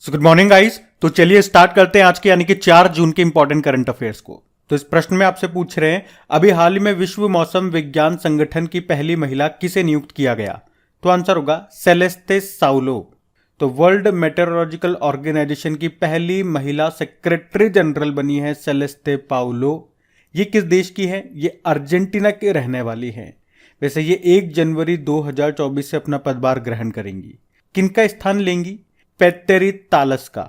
So good morning guys. तो चलिए start करते हैं आज के यानी कि 4 जून के इंपॉर्टेंट करंट अफेयर्स को। तो इस प्रश्न में आपसे पूछ रहे हैं, अभी हाल ही में विश्व मौसम विज्ञान संगठन की पहली महिला किसे नियुक्त किया गया? तो आंसर होगा सेलेस्ते साउलो। तो वर्ल्ड मेटेरोलॉजिकल ऑर्गेनाइजेशन की पहली महिला सेक्रेटरी जनरल बनी है सेलेस्ते पाउलो। ये किस देश की है? ये अर्जेंटीना के रहने वाली है। वैसे ये 1 जनवरी 2024 से अपना पदभार ग्रहण करेंगी। किनका स्थान लेंगी? पेत्तेरी तालस का।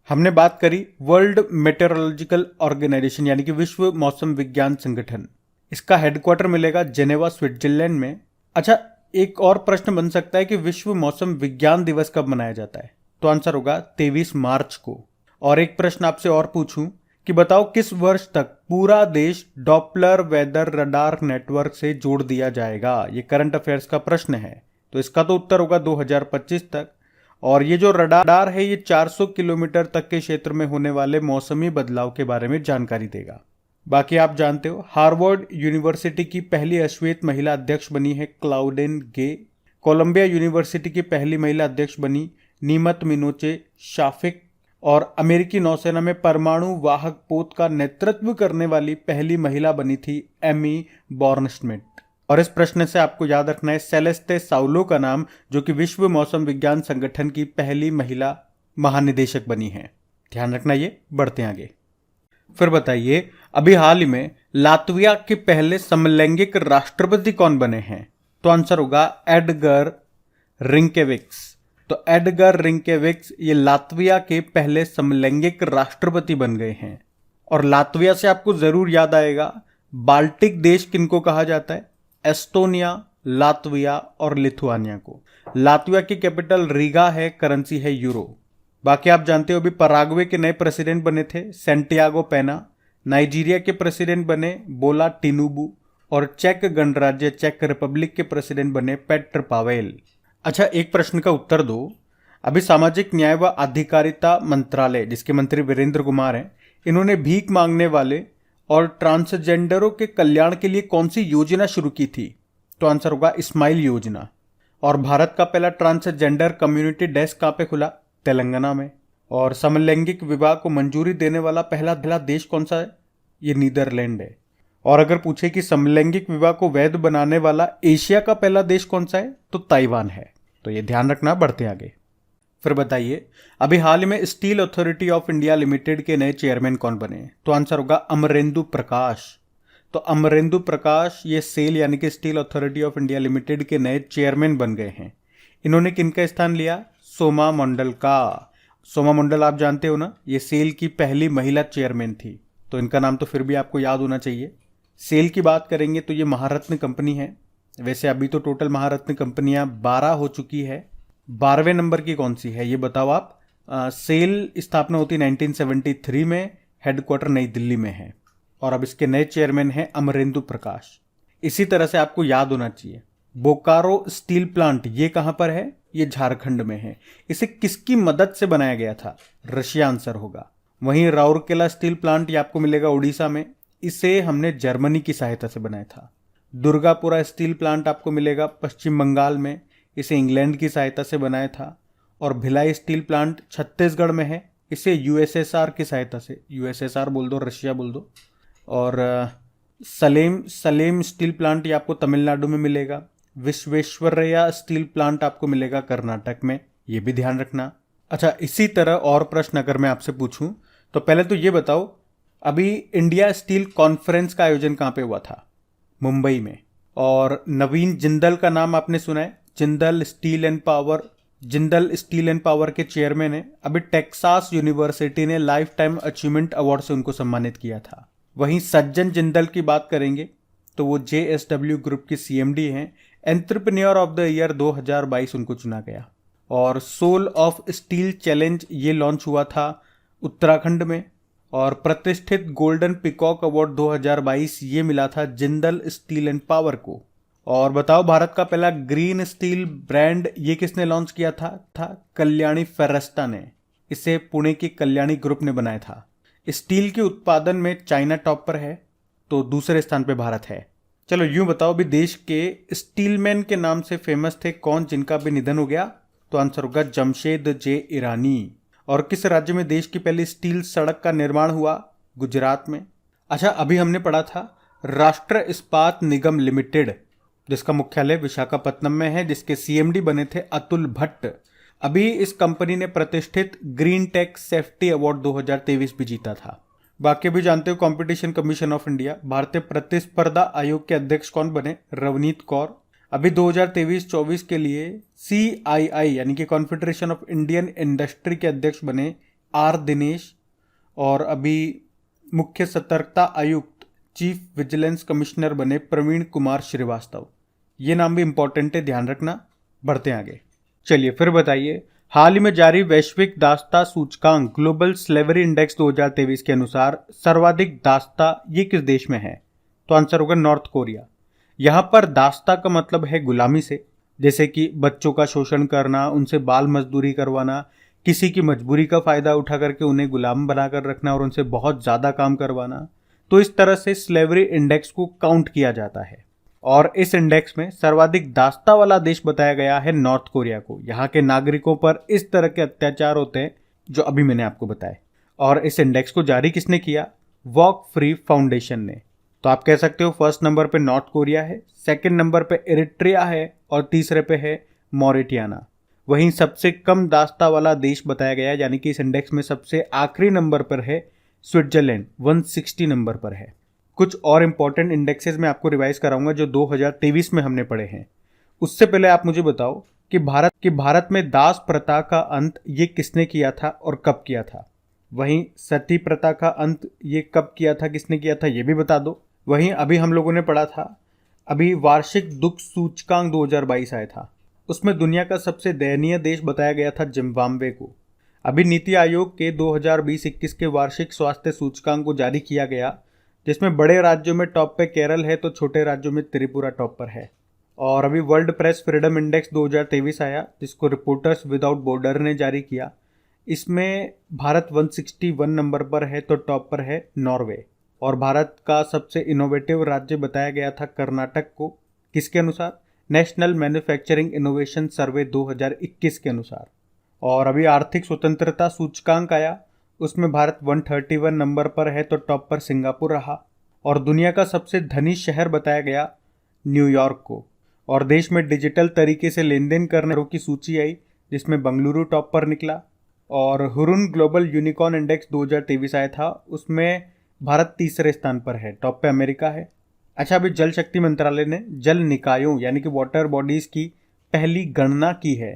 हमने बात करी वर्ल्ड मेटेरोलॉजिकल ऑर्गेनाइजेशन यानी कि विश्व मौसम विज्ञान संगठन। इसका हेडक्वार्टर मिलेगा जेनेवा स्विट्जरलैंड में। अच्छा, एक और प्रश्न बन सकता है कि विश्व मौसम विज्ञान दिवस कब मनाया जाता है? तो आंसर होगा 23 मार्च को। और एक प्रश्न आपसे और पूछूं कि बताओ किस वर्ष तक पूरा देश डॉपलर वेदर रडार नेटवर्क से जोड़ दिया जाएगा? ये करंट अफेयर्स का प्रश्न है। तो इसका तो उत्तर होगा 2025 तक। और ये जो रडार है ये 400 किलोमीटर तक के क्षेत्र में होने वाले मौसमी बदलाव के बारे में जानकारी देगा। बाकी आप जानते हो हार्वर्ड यूनिवर्सिटी की पहली अश्वेत महिला अध्यक्ष बनी है क्लाउडेन गे। कोलंबिया यूनिवर्सिटी की पहली महिला अध्यक्ष बनी नीमत मिनोचे शाफिक। और अमेरिकी नौसेना में परमाणु वाहक पोत का नेतृत्व करने वाली पहली महिला बनी थी एमी बॉर्नस्मिट। और इस प्रश्न से आपको याद रखना है सेलेस्ते साउलो का नाम, जो कि विश्व मौसम विज्ञान संगठन की पहली महिला महानिदेशक बनी है। ध्यान रखना ये। बढ़ते हैं आगे। फिर बताइए, अभी हाल ही में लातविया के पहले समलैंगिक राष्ट्रपति कौन बने हैं? तो आंसर होगा एडगर रिंकेविक्स। तो एडगर रिंकेविक्स ये लातविया के पहले समलैंगिक राष्ट्रपति बन गए हैं। और लातविया से आपको जरूर याद आएगा बाल्टिक देश किनको कहा जाता है? एस्टोनिया, लातविया और लिथुआनिया को। लातविया की कैपिटल रीगा है, करेंसी है यूरो। बाकी आप जानते हो अभी पराग्वे के नए प्रेसिडेंट बने थे सेंटियागो पेना। नाइजीरिया के प्रेसिडेंट बने बोला टिनुबू। और चेक गणराज्य चेक रिपब्लिक के प्रेसिडेंट बने पेट्र पावेल। अच्छा, एक प्रश्न का उत्तर दो। अभी सामाजिक न्याय व अधिकारिता मंत्रालय, जिसके मंत्री वीरेंद्र कुमार हैं, इन्होंने भीख मांगने वाले और ट्रांसजेंडरों के कल्याण के लिए कौन सी योजना शुरू की थी? तो आंसर होगा स्माइल योजना। और भारत का पहला ट्रांसजेंडर कम्युनिटी डेस्क कहाँ पे खुला? तेलंगाना में। और समलैंगिक विवाह को मंजूरी देने वाला पहला देश कौन सा है? ये नीदरलैंड है। और अगर पूछे कि समलैंगिक विवाह को वैध बनाने वाला एशिया का पहला देश कौन सा है? तो ताइवान है। तो ये ध्यान रखना। बढ़ते आगे। फिर बताइए, अभी हाल ही में steel authority of India limited के नए चेयरमैन कौन बने? तो आंसर होगा अमरेंदु प्रकाश। तो अमरेंदु प्रकाश ये सेल यानी कि steel authority of India limited के नए चेयरमैन बन गए हैं। इन्होंने किनका स्थान लिया? सोमा मंडल का। सोमा मंडल आप जानते हो ना, ये सेल की पहली महिला चेयरमैन थी। तो इनका नाम तो फिर भी आपको याद होना चाहिए। सेल की बात करेंगे तो ये महारत्न कंपनी है। वैसे अभी तो टोटल महारत्न कंपनियां 12 हो चुकी है। 12वें नंबर की कौन सी है ये बताओ आप। सेल स्थापना होती 1973 में, हेडक्वार्टर नई दिल्ली में है। और अब इसके नए चेयरमैन हैं अमरेंदु प्रकाश। इसी तरह से आपको याद होना चाहिए बोकारो स्टील प्लांट ये कहां पर है? ये झारखंड में है। इसे किसकी मदद से बनाया गया था? रशिया आंसर होगा। वहीं राउरकेला स्टील प्लांट ये आपको मिलेगा उड़ीसा में। इसे हमने जर्मनी की सहायता से बनाया था। दुर्गापुरा स्टील प्लांट आपको मिलेगा पश्चिम बंगाल में। इसे इंग्लैंड की सहायता से बनाया था। और भिलाई स्टील प्लांट छत्तीसगढ़ में है। इसे यूएसएसआर की सहायता से, यूएसएसआर बोल दो, रशिया बोल दो। और सलेम स्टील प्लांट ये आपको तमिलनाडु में मिलेगा। विश्वेश्वरैया स्टील प्लांट आपको मिलेगा कर्नाटक में। ये भी ध्यान रखना। अच्छा, इसी तरह और प्रश्न अगर मैं आपसे पूछूं तो पहले तो ये बताओ, अभी इंडिया स्टील कॉन्फ्रेंस का आयोजन कहाँ पे हुआ था? मुंबई में। और नवीन जिंदल का नाम आपने सुना है? जिंदल स्टील एंड पावर के चेयरमैन है। अभी टेक्सास यूनिवर्सिटी ने लाइफ टाइम अचीवमेंट अवार्ड से उनको सम्मानित किया था। वहीं सज्जन जिंदल की बात करेंगे तो वो JSW ग्रुप की CMD हैं। एंटरप्रेन्योर ऑफ द ईयर 2022 उनको चुना गया। और सोल ऑफ स्टील चैलेंज ये लॉन्च हुआ था उत्तराखंड में। और प्रतिष्ठित गोल्डन पिकॉक अवार्ड 2022 ये मिला था जिंदल स्टील एंड पावर को। और बताओ, भारत का पहला ग्रीन स्टील ब्रांड ये किसने लॉन्च किया था कल्याणी फेरेस्टा ने। इसे पुणे की कल्याणी ग्रुप ने बनाया था। स्टील के उत्पादन में चाइना टॉप पर है, तो दूसरे स्थान पे भारत है। चलो यूं बताओ, भी देश के स्टीलमैन के नाम से फेमस थे कौन जिनका भी निधन हो गया? तो आंसर होगा जमशेद जे ईरानी। और किस राज्य में देश की पहली स्टील सड़क का निर्माण हुआ? गुजरात में। अच्छा, अभी हमने पढ़ा था राष्ट्र इस्पात निगम लिमिटेड, जिसका मुख्यालय विशाखापत्तनम में है, जिसके सीएमडी बने थे अतुल भट्ट। अभी इस कंपनी ने प्रतिष्ठित ग्रीन टेक सेफ्टी अवार्ड 2023 भी जीता था। बाकी भी जानते हो कंपटीशन कमीशन ऑफ इंडिया, भारतीय प्रतिस्पर्धा आयोग के अध्यक्ष कौन बने? रवनीत कौर। अभी 2023-24 के लिए CII यानी कि कॉन्फेडरेशन ऑफ इंडियन इंडस्ट्री के अध्यक्ष बने R दिनेश। और अभी मुख्य सतर्कता आयुक्त चीफ विजिलेंस कमिश्नर बने प्रवीण कुमार श्रीवास्तव। ये नाम भी इंपॉर्टेंट है, ध्यान रखना। बढ़ते हैं आगे। चलिए फिर बताइए, हाल ही में जारी वैश्विक दास्ता सूचकांक ग्लोबल स्लेवरी इंडेक्स 2023 के अनुसार सर्वाधिक दास्ता ये किस देश में है? तो आंसर होगा नॉर्थ कोरिया। यहाँ पर दास्ता का मतलब है गुलामी से, जैसे कि बच्चों का शोषण करना, उनसे बाल मजदूरी करवाना, किसी की मजबूरी का फायदा उठा करके उन्हें गुलाम बनाकर रखना और उनसे बहुत ज़्यादा काम करवाना। तो इस तरह से स्लेवरी इंडेक्स को काउंट किया जाता है और इस इंडेक्स में सर्वाधिक दास्ता वाला देश बताया गया है नॉर्थ कोरिया को। यहाँ के नागरिकों पर इस तरह के अत्याचार होते हैं जो अभी मैंने आपको बताए। और इस इंडेक्स को जारी किसने किया? वॉक फ्री फाउंडेशन ने। तो आप कह सकते हो फर्स्ट नंबर पे नॉर्थ कोरिया है, सेकंड नंबर पे इरिट्रिया है और तीसरे पे है मॉरिटियाना। वहीं सबसे कम दास्ता वाला देश बताया गया है, यानी कि इस इंडेक्स में सबसे आखिरी नंबर पर है स्विट्जरलैंड, 160 नंबर पर है। कुछ और इंपॉर्टेंट इंडेक्सेस में आपको रिवाइज कराऊंगा जो 2023 में हमने पढ़े हैं। उससे पहले आप मुझे बताओ कि भारत में दास प्रथा का अंत ये किसने किया था और कब किया था? वहीं सती प्रथा का अंत ये कब किया था, किसने किया था, ये भी बता दो। वहीं अभी हम लोगों ने पढ़ा था, अभी वार्षिक दुख सूचकांक 2022 आया था, उसमें दुनिया का सबसे दयनीय देश बताया गया था जिम्बाब्वे को। अभी नीति आयोग के 2020-21 के वार्षिक स्वास्थ्य सूचकांक को जारी किया गया, जिसमें बड़े राज्यों में टॉप पे केरल है तो छोटे राज्यों में त्रिपुरा टॉप पर है। और अभी वर्ल्ड प्रेस फ्रीडम इंडेक्स 2023 आया, जिसको रिपोर्टर्स विदाउट बॉर्डर ने जारी किया। इसमें भारत 161 नंबर पर है तो टॉप पर है नॉर्वे। और भारत का सबसे इनोवेटिव राज्य बताया गया था कर्नाटक को, किसके अनुसार? नेशनल मैन्युफैक्चरिंग इनोवेशन सर्वे 2021 के अनुसार। और अभी आर्थिक स्वतंत्रता सूचकांक आया, उसमें भारत 131 नंबर पर है तो टॉप पर सिंगापुर रहा। और दुनिया का सबसे धनी शहर बताया गया न्यूयॉर्क को। और देश में डिजिटल तरीके से लेन देन करने वालों की सूची आई, जिसमें बंगलुरु टॉप पर निकला। और हुरुन ग्लोबल यूनिकॉर्न इंडेक्स 2023 आया था, उसमें भारत तीसरे स्थान पर है, टॉप पे अमेरिका है। अच्छा, अभी जल शक्ति मंत्रालय ने जल निकायों यानी कि वाटर बॉडीज की पहली गणना की है।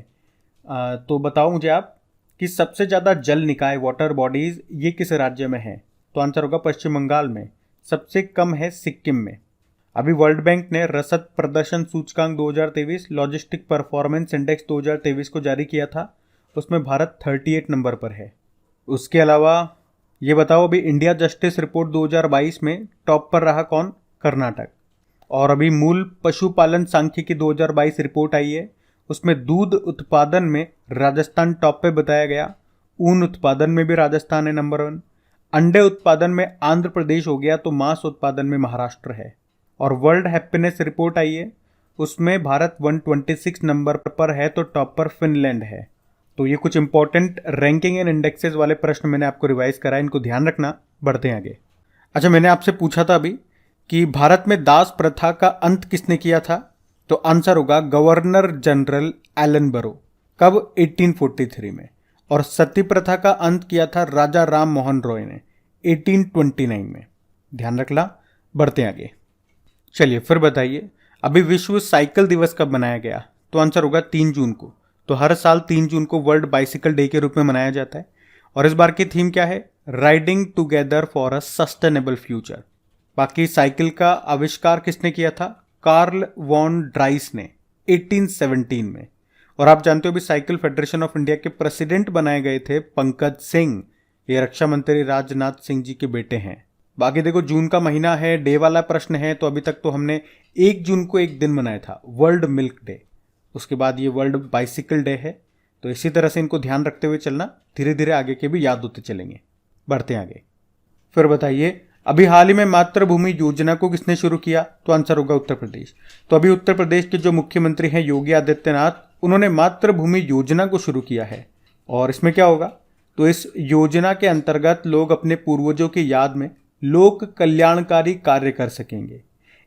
तो बताओ मुझे आप कि सबसे ज़्यादा जल निकाय वाटर बॉडीज ये किस राज्य में है? तो आंसर होगा पश्चिम बंगाल में। सबसे कम है सिक्किम में। अभी वर्ल्ड बैंक ने रसद प्रदर्शन सूचकांक 2023 लॉजिस्टिक परफॉर्मेंस इंडेक्स 2023 को जारी किया था, उसमें भारत 38 नंबर पर है। उसके अलावा ये बताओ, अभी इंडिया जस्टिस रिपोर्ट 2022 में टॉप पर रहा कौन? कर्नाटक। और अभी मूल पशुपालन सांख्यिकी 2022 रिपोर्ट आई है, उसमें दूध उत्पादन में राजस्थान टॉप पे बताया गया, ऊन उत्पादन में भी राजस्थान है नंबर 1, अंडे उत्पादन में आंध्र प्रदेश हो गया, तो मांस उत्पादन में महाराष्ट्र है। और वर्ल्ड हैप्पीनेस रिपोर्ट आई है, उसमें भारत 126 नंबर पर है तो टॉप पर फिनलैंड है। तो ये कुछ इंपॉर्टेंट रैंकिंग एंड इंडेक्सेस वाले प्रश्न मैंने आपको रिवाइज करा, इनको ध्यान रखना। बढ़ते हैं आगे। अच्छा, मैंने आपसे पूछा था अभी कि भारत में दास प्रथा का अंत किसने किया था? तो आंसर होगा गवर्नर जनरल एलन बरो। कब? 1843 में। और सती प्रथा का अंत किया था राजा राम मोहन रॉय ने 1829 में। ध्यान रखना। बढ़ते हैं आगे। चलिए फिर बताइए, अभी विश्व साइकिल दिवस कब मनाया गया? तो आंसर होगा 3 जून को। तो हर साल 3 जून को वर्ल्ड बाइसिकल डे के रूप में मनाया जाता है। और इस बार की थीम क्या है? Riding together for a sustainable future. बाकी साइकिल का आविष्कार किसने किया था? कार्ल वॉन ड्राइस ने 1817 में। और आप जानते हो भी साइकिल फेडरेशन ऑफ इंडिया के प्रेसिडेंट बनाए गए थे पंकज सिंह। ये रक्षा मंत्री राजनाथ सिंह जी के बेटे हैं। बाकी देखो, जून का महीना है, डे वाला प्रश्न है, तो अभी तक तो हमने 1 जून को एक दिन मनाया था, वर्ल्ड मिल्क डे। उसके बाद ये वर्ल्ड बाइसिकल डे है। तो इसी तरह से इनको ध्यान रखते हुए चलना, धीरे धीरे आगे के भी याद होते चलेंगे। बढ़ते हैं आगे। फिर बताइए, अभी हाल ही में मातृभूमि योजना को किसने शुरू किया? तो आंसर होगा उत्तर प्रदेश। तो अभी उत्तर प्रदेश के जो मुख्यमंत्री हैं योगी आदित्यनाथ, उन्होंने मातृभूमि योजना को शुरू किया है। और इसमें क्या होगा? तो इस योजना के अंतर्गत लोग अपने पूर्वजों की याद में लोक कल्याणकारी कार्य कर सकेंगे।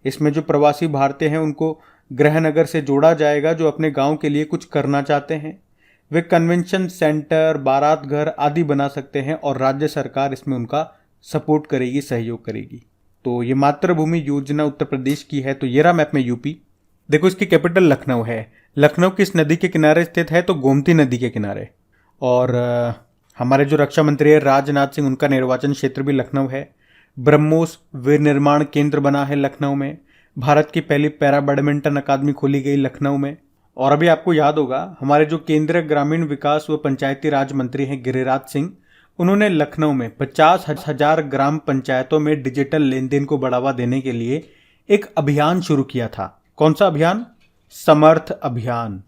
इसमें जो प्रवासी भारतीय हैं उनको गृहनगर से जोड़ा जाएगा जो अपने गांव के लिए कुछ करना चाहते हैं। वे कन्वेंशन सेंटर, बारात घर आदि बना सकते हैं और राज्य सरकार इसमें उनका सपोर्ट करेगी, सहयोग करेगी। तो ये मातृभूमि योजना उत्तर प्रदेश की है। तो ये रहा मैप में यूपी। देखो इसकी कैपिटल लखनऊ है। लखनऊ किस नदी के किनारे स्थित है? तो गोमती नदी के किनारे। और हमारे जो रक्षा मंत्री है राजनाथ सिंह, उनका निर्वाचन क्षेत्र भी लखनऊ है। ब्रह्मोस विनिर्माण केंद्र बना है लखनऊ में। भारत की पहली पैरा बैडमिंटन अकादमी खोली गई लखनऊ में। और अभी आपको याद होगा हमारे जो केंद्रीय ग्रामीण विकास व पंचायती राज मंत्री हैं गिरिराज सिंह, उन्होंने लखनऊ में 50,000 ग्राम पंचायतों में डिजिटल लेन देन को बढ़ावा देने के लिए एक अभियान शुरू किया था। कौन सा अभियान? समर्थ अभियान।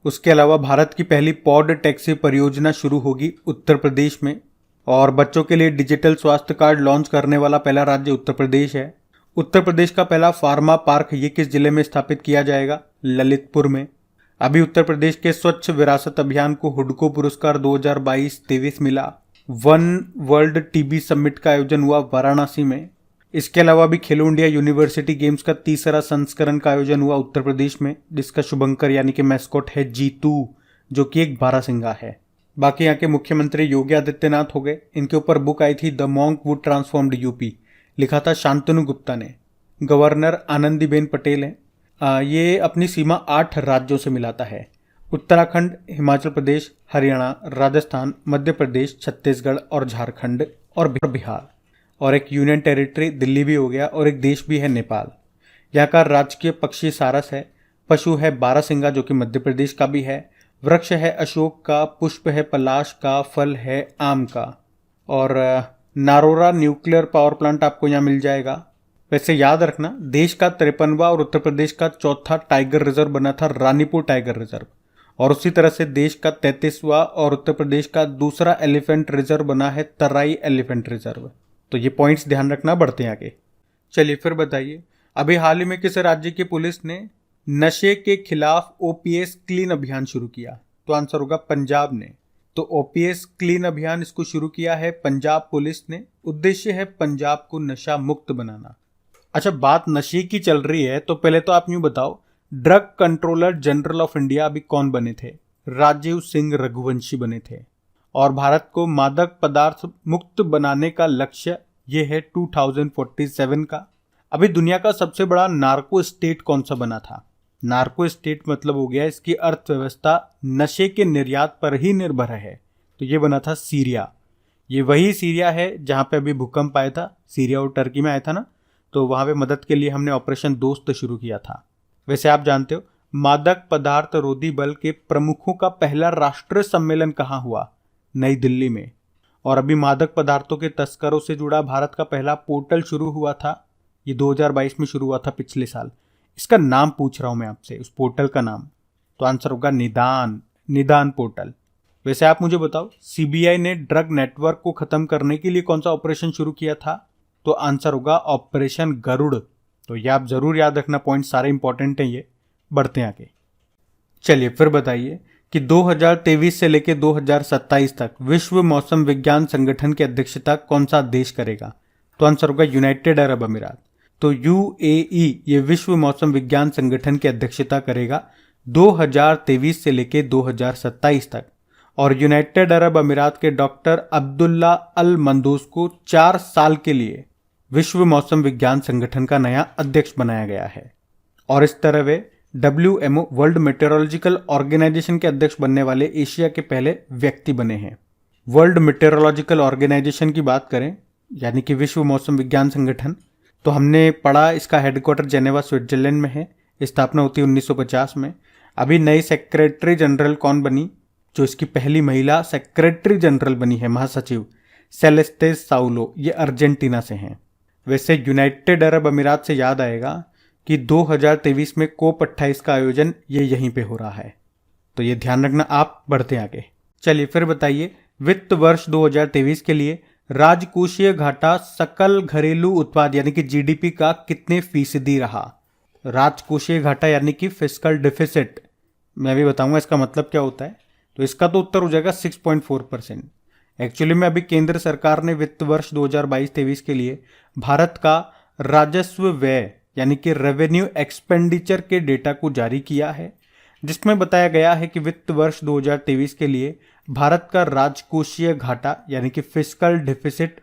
उसके अलावा भारत की पहली पॉड टैक्सी परियोजना शुरू होगी उत्तर प्रदेश में। और बच्चों के लिए डिजिटल स्वास्थ्य कार्ड लॉन्च करने वाला पहला राज्य उत्तर प्रदेश है। उत्तर प्रदेश का पहला फार्मा पार्क ये किस जिले में स्थापित किया जाएगा? ललितपुर में। अभी उत्तर प्रदेश के स्वच्छ विरासत अभियान को हुडको पुरस्कार 2022-23 मिला। वन वर्ल्ड टीबी समिट का आयोजन हुआ वाराणसी में। इसके अलावा भी खेलो इंडिया यूनिवर्सिटी गेम्स का तीसरा संस्करण का आयोजन हुआ उत्तर प्रदेश में, जिसका शुभंकर यानी कि मैस्कॉट है जीतू, जो कि एक बारहसिंगा है। बाकी यहाँ के मुख्यमंत्री योगी आदित्यनाथ हो गए। इनके ऊपर बुक आई थी the monk would transformed UP, लिखा था शांतनु गुप्ता ने। गवर्नर आनंदीबेन पटेल हैं। ये अपनी सीमा 8 राज्यों से मिलाता है। उत्तराखंड, हिमाचल प्रदेश, हरियाणा, राजस्थान, मध्य प्रदेश, छत्तीसगढ़ और झारखंड और बिहार। और एक यूनियन टेरिटरी दिल्ली भी हो गया। और एक देश भी है नेपाल। यहाँ का राजकीय पक्षी सारस है। पशु है बारहसिंगा जो कि मध्य प्रदेश का भी है। वृक्ष है अशोक का, पुष्प है पलाश का, फल है आम का। और नारोरा न्यूक्लियर पावर प्लांट आपको यहाँ मिल जाएगा। वैसे याद रखना देश का 53वां और उत्तर प्रदेश का चौथा टाइगर रिजर्व बना था रानीपुर टाइगर रिजर्व। और उसी तरह से देश का 33वां और उत्तर प्रदेश का दूसरा एलिफेंट रिजर्व बना है तराई एलिफेंट रिजर्व। तो ये पॉइंट्स ध्यान रखना, बढ़ते हैं आगे। चलिए फिर बताइए, अभी हाल ही में किस राज्य की पुलिस ने नशे के खिलाफ ओपीएस क्लीन अभियान शुरू किया? तो आंसर होगा पंजाब ने। तो ओपीएस क्लीन अभियान इसको शुरू किया है पंजाब पुलिस ने। उद्देश्य है पंजाब को नशा मुक्त बनाना। अच्छा, बात नशे की चल रही है तो पहले तो आप यूं बताओ, drug controller general of India अभी कौन बने थे? राजीव सिंह रघुवंशी बने थे। और भारत को मादक पदार्थ मुक्त बनाने का लक्ष्य ये है 2047 का। अभी दुनिया का सबसे बड़ा नार्को स्टेट कौन सा बना था? नार्को स्टेट मतलब हो गया इसकी अर्थव्यवस्था नशे के निर्यात पर ही निर्भर है। तो ये बना था सीरिया। ये वही सीरिया है जहाँ पे अभी भूकंप आया था, सीरिया और टर्की में आया था ना, तो वहाँ पे मदद के लिए हमने ऑपरेशन दोस्त शुरू किया था। वैसे आप जानते हो मादक पदार्थ रोधी बल के प्रमुखों का पहला राष्ट्रीय सम्मेलन कहाँ हुआ? नई दिल्ली में। और अभी मादक पदार्थों के तस्करों से जुड़ा भारत का पहला पोर्टल शुरू हुआ था। ये 2022 में शुरू हुआ था, पिछले साल। इसका नाम पूछ रहा हूं मैं आपसे, उस पोर्टल का नाम। तो आंसर होगा निदान पोर्टल। वैसे आप मुझे बताओ, सीबीआई ने ड्रग नेटवर्क को खत्म करने के लिए कौन सा ऑपरेशन शुरू किया था? तो आंसर होगा ऑपरेशन गरुड़। तो ये आप जरूर याद रखना, पॉइंट सारे इंपॉर्टेंट हैं ये। बढ़ते हैं आगे। चलिए फिर बताइए कि 2023 से लेकर 2027 तक विश्व मौसम विज्ञान संगठन की अध्यक्षता कौन सा देश करेगा? तो आंसर होगा यूनाइटेड अरब अमीरात। तो यूएई ये विश्व मौसम विज्ञान संगठन की अध्यक्षता करेगा 2023 से लेकर 2027 तक। और यूनाइटेड अरब अमीरात के डॉक्टर अब्दुल्ला अल मंदूस को 4 साल के लिए विश्व मौसम विज्ञान संगठन का नया अध्यक्ष बनाया गया है। और इस तरह वे WMO वर्ल्ड मेटेरोलॉजिकल ऑर्गेनाइजेशन के अध्यक्ष बनने वाले एशिया के पहले व्यक्ति बने हैं। वर्ल्ड मेटेरोलॉजिकल ऑर्गेनाइजेशन की बात करें, यानी कि विश्व मौसम विज्ञान संगठन, तो हमने पढ़ा इसका हेडक्वार्टर जेनेवा स्विट्जरलैंड में है। स्थापना होती है 1950 में। अभी नई सेक्रेटरी जनरल कौन बनी? जो इसकी पहली महिला सेक्रेटरी जनरल बनी है, महासचिव, सेलेस्ते साउलो, ये अर्जेंटीना से हैं। वैसे यूनाइटेड अरब अमीरात से याद आएगा कि 2023 में कोप 28 का आयोजन ये यहीं पे हो रहा है, तो ये ध्यान रखना आप। बढ़ते आगे। चलिए फिर बताइए, वित्त वर्ष 2023 के लिए राजकोषीय घाटा सकल घरेलू उत्पाद यानी कि जीडीपी का कितने फीसदी रहा? राजकोषीय घाटा यानी कि फिस्कल डिफिसिट, मैं भी बताऊंगा इसका मतलब क्या होता है। तो इसका तो उत्तर हो जाएगा 6.4%। एक्चुअली में अभी केंद्र सरकार ने वित्त वर्ष 2022-23 के लिए भारत का राजस्व व्यय यानी कि रेवेन्यू एक्सपेंडिचर के डेटा को जारी किया है, जिसमें बताया गया है कि वित्त वर्ष 2023 के लिए भारत का राजकोषीय घाटा यानी कि फिस्कल डिफिसिट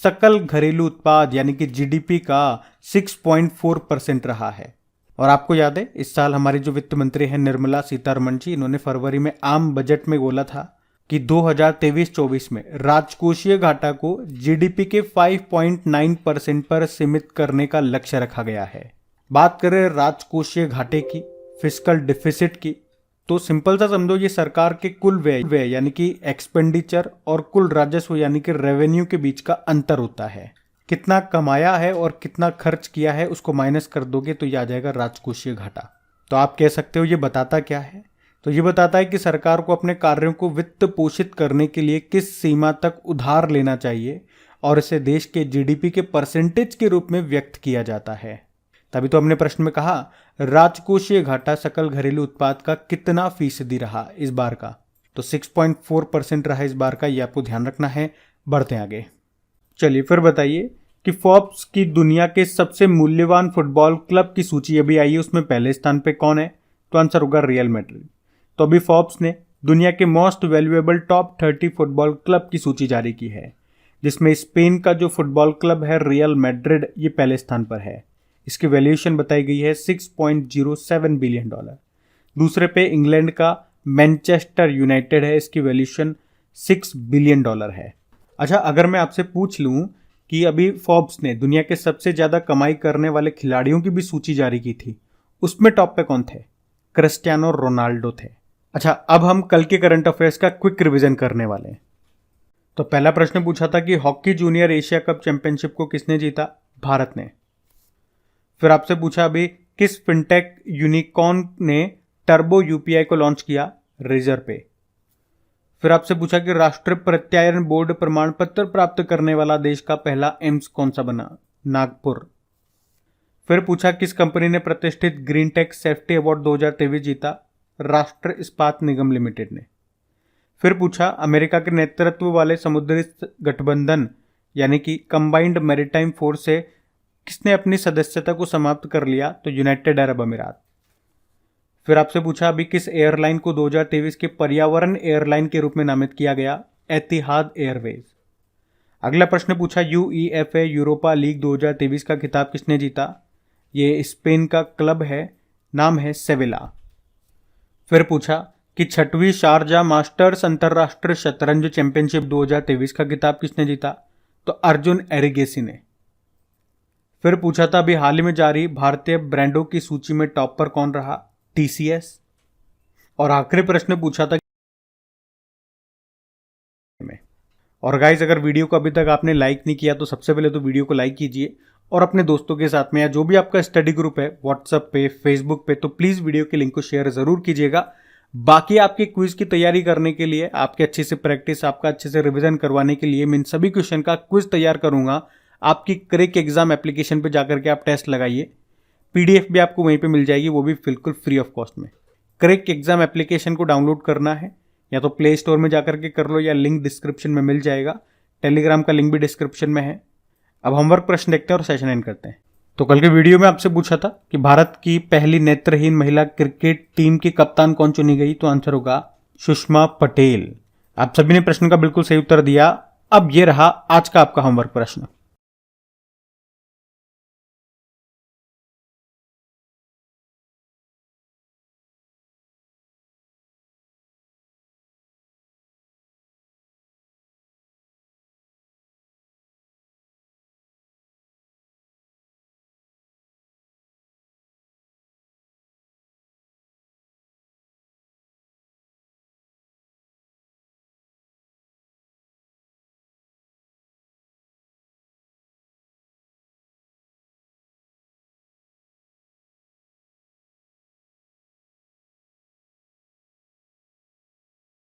सकल घरेलू उत्पाद यानी कि जीडीपी का 6.4% रहा है। और आपको याद है इस साल हमारी जो वित्त मंत्री हैं निर्मला सीतारमण जी, इन्होंने फरवरी में आम बजट में बोला था कि 2023-24 में राजकोषीय घाटा को जीडीपी के 5.9% पर सीमित करने का लक्ष्य रखा गया है। बात करें राजकोषीय घाटे की, फिस्कल डिफिसिट की, तो सिंपल सा समझो ये सरकार के कुल व्यय यानी कि एक्सपेंडिचर और कुल राजस्व यानी कि रेवेन्यू के बीच का अंतर होता है। कितना कमाया है और कितना खर्च किया है उसको माइनस कर दोगे तो ये आ जाएगा राजकोषीय घाटा। तो आप कह सकते हो ये बताता क्या है? तो ये बताता है कि सरकार को अपने कार्यों को वित्त पोषित करने के लिए किस सीमा तक उधार लेना चाहिए और इसे देश के जीडीपी के परसेंटेज के रूप में व्यक्त किया जाता है। तभी तो हमने प्रश्न में कहा राजकोषीय घाटा सकल घरेलू उत्पाद का कितना फीसदी रहा इस बार का, तो 6.4% रहा इस बार का, ये आपको ध्यान रखना है। बढ़ते हैं आगे। चलिए फिर बताइए कि फोर्ब्स की दुनिया के सबसे मूल्यवान फुटबॉल क्लब की सूची अभी आई है, उसमें पहले स्थान पे कौन है? तो आंसर होगा रियल मैड्रिड। तो अभी फोर्ब्स ने दुनिया के most valuable top 30 football club की सूची जारी की है, जिसमें स्पेन का जो फुटबॉल क्लब है रियल मैड्रिड, ये पहले स्थान पर है। इसकी वैल्यूएशन बताई गई है $6.07 बिलियन। दूसरे पे इंग्लैंड का मैनचेस्टर यूनाइटेड है, इसकी वैल्यूएशन $6 बिलियन है। अच्छा, अगर मैं आपसे पूछ लूं कि अभी फोर्ब्स ने दुनिया के सबसे ज्यादा कमाई करने वाले खिलाड़ियों की भी सूची जारी की थी, उसमें टॉप पे कौन थे? क्रिस्टियानो रोनाल्डो थे। अच्छा, अब हम कल के करंट अफेयर्स का क्विक रिवीजन करने वाले हैं। तो पहला प्रश्न पूछा था कि hockey junior Asia cup championship को किसने जीता? भारत ने। फिर आपसे पूछा अभी किस फिनटेक यूनिकॉर्न ने टर्बो यूपीआई को लॉन्च किया? रेजर पे। फिर आपसे पूछा कि राष्ट्रीय प्रत्यायन बोर्ड प्रमाण पत्र प्राप्त करने वाला देश का पहला एम्स कौन सा बना? नागपुर। फिर पूछा किस कंपनी ने प्रतिष्ठित ग्रीन टेक सेफ्टी अवार्ड 2023 जीता? राष्ट्र इस्पात निगम लिमिटेड ने। फिर पूछा अमेरिका के नेतृत्व वाले समुद्री गठबंधन यानी कि कंबाइंड मैरीटाइम फोर्स से किसने अपनी सदस्यता को समाप्त कर लिया? तो यूनाइटेड अरब अमीरात। फिर आपसे पूछा अभी किस एयरलाइन को 2023 के पर्यावरण एयरलाइन के रूप में नामित किया गया? एतिहाद एयरवेज। अगला प्रश्न पूछा यूईएफए यूरोपा लीग 2023 का खिताब किसने जीता? ये स्पेन का क्लब है, नाम है सेविला। फिर पूछा कि 6वीं शारजा मास्टर्स अंतरराष्ट्रीय शतरंज चैंपियनशिप 2023 का खिताब किसने जीता? तो अर्जुन एरिगेसी ने। फिर पूछा था अभी हाल ही में जारी भारतीय ब्रांडों की सूची में टॉप पर कौन रहा? टीसीएस। और आखिरी प्रश्न पूछा था और गाइस अगर वीडियो को अभी तक आपने लाइक नहीं किया तो सबसे पहले तो वीडियो को लाइक कीजिए और अपने दोस्तों के साथ में या जो भी आपका स्टडी ग्रुप है व्हाट्सएप पे फेसबुक पे, तो प्लीज वीडियो के लिंक को शेयर जरूर कीजिएगा। बाकी आपके क्विज की तैयारी करने के लिए, आपके अच्छे से प्रैक्टिस, आपका अच्छे से रिवीजन करवाने के लिए मैं इन सभी क्वेश्चन का क्विज तैयार करूंगा। आपकी क्रैक एग्जाम एप्लीकेशन पे जाकर के आप टेस्ट लगाइए, पीडीएफ भी आपको वहीं पे मिल जाएगी, वो भी बिल्कुल फ्री ऑफ कॉस्ट में। क्रैक एग्जाम एप्लीकेशन को डाउनलोड करना है या तो प्ले स्टोर में जाकर के कर लो या लिंक डिस्क्रिप्शन में मिल जाएगा। टेलीग्राम का लिंक भी डिस्क्रिप्शन में है। अब होमवर्क प्रश्न देखते हैं और सेशन एंड करते हैं। तो कल के वीडियो में आपसे पूछा था कि भारत की पहली नेत्रहीन महिला क्रिकेट टीम की कप्तान कौन चुनी गई? तो आंसर होगा सुषमा पटेल। आप सभी ने प्रश्न का बिल्कुल सही उत्तर दिया। अब ये रहा आज का आपका होमवर्क प्रश्न।